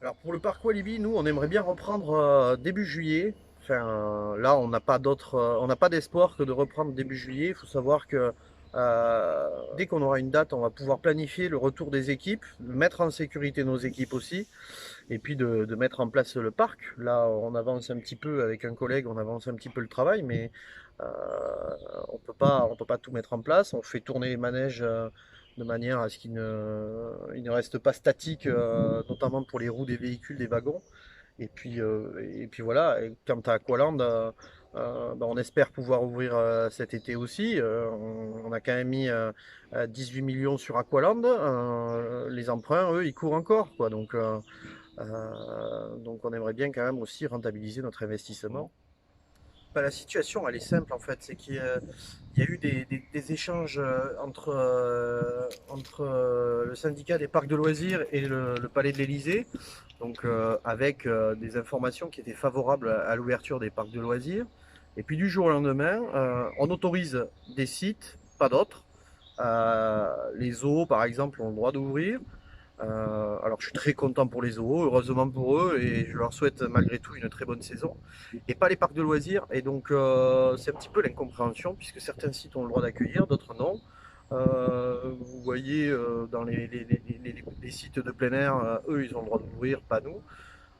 Alors pour le parc Walibi, nous on aimerait bien reprendre début juillet. Enfin là on n'a pas d'espoir que de reprendre début juillet. Il faut savoir que dès qu'on aura une date, on va pouvoir planifier le retour des équipes, mettre en sécurité nos équipes aussi, et puis de mettre en place le parc. Là on avance un petit peu avec un collègue, on avance un petit peu le travail, mais euh, on peut pas tout mettre en place. On fait tourner les manèges de manière à ce qu'ils ne restent pas statiques, notamment pour les roues des véhicules, des wagons. Et puis voilà. Et quant à Aqualand, ben, on espère pouvoir ouvrir cet été aussi. On a quand même mis 18 millions sur Aqualand. Les emprunts, eux, ils courent encore, quoi. Donc on aimerait bien quand même aussi rentabiliser notre investissement. Bah, la situation, elle est simple en fait, c'est qu'il y a eu des échanges entre le syndicat des parcs de loisirs et le palais de l'Élysée, donc avec des informations qui étaient favorables à l'ouverture des parcs de loisirs. Et puis du jour au lendemain, on autorise des sites, pas d'autres. Les zoos, par exemple, ont le droit d'ouvrir. Alors je suis très content pour les zoos, heureusement pour eux, et je leur souhaite malgré tout une très bonne saison. Et pas les parcs de loisirs, et donc c'est un petit peu l'incompréhension, puisque certains sites ont le droit d'accueillir, d'autres non. Vous voyez dans les sites de plein air, eux ils ont le droit d'ouvrir, pas nous.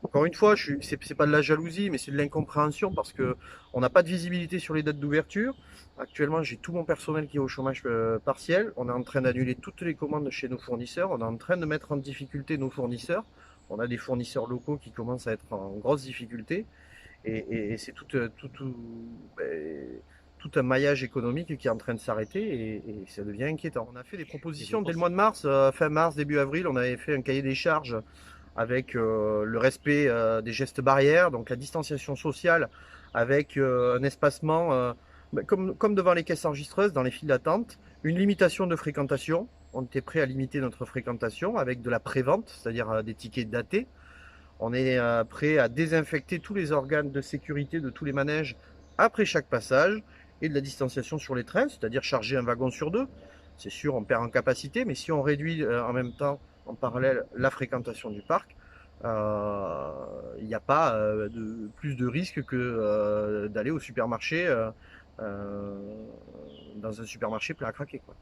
Encore une fois, c'est pas de la jalousie, mais c'est de l'incompréhension parce que on n'a pas de visibilité sur les dates d'ouverture. Actuellement, j'ai tout mon personnel qui est au chômage partiel. On est en train d'annuler toutes les commandes chez nos fournisseurs. On est en train de mettre en difficulté nos fournisseurs. On a des fournisseurs locaux qui commencent à être en grosse difficulté. Et c'est tout un maillage économique qui est en train de s'arrêter et ça devient inquiétant. On a fait des propositions dès le mois de mars, fin mars, début avril. On avait fait un cahier des charges avec le respect des gestes barrières, donc la distanciation sociale, avec un espacement, comme devant les caisses enregistreuses, dans les files d'attente, une limitation de fréquentation. On était prêt à limiter notre fréquentation avec de la prévente, c'est-à-dire des tickets datés. On est prêt à désinfecter tous les organes de sécurité de tous les manèges après chaque passage et de la distanciation sur les trains, c'est-à-dire charger un wagon sur deux. C'est sûr, on perd en capacité, mais si on réduit en même temps, en parallèle, la fréquentation du parc, il n'y a pas plus de risque que d'aller au supermarché, euh, dans un supermarché plein à craquer, quoi.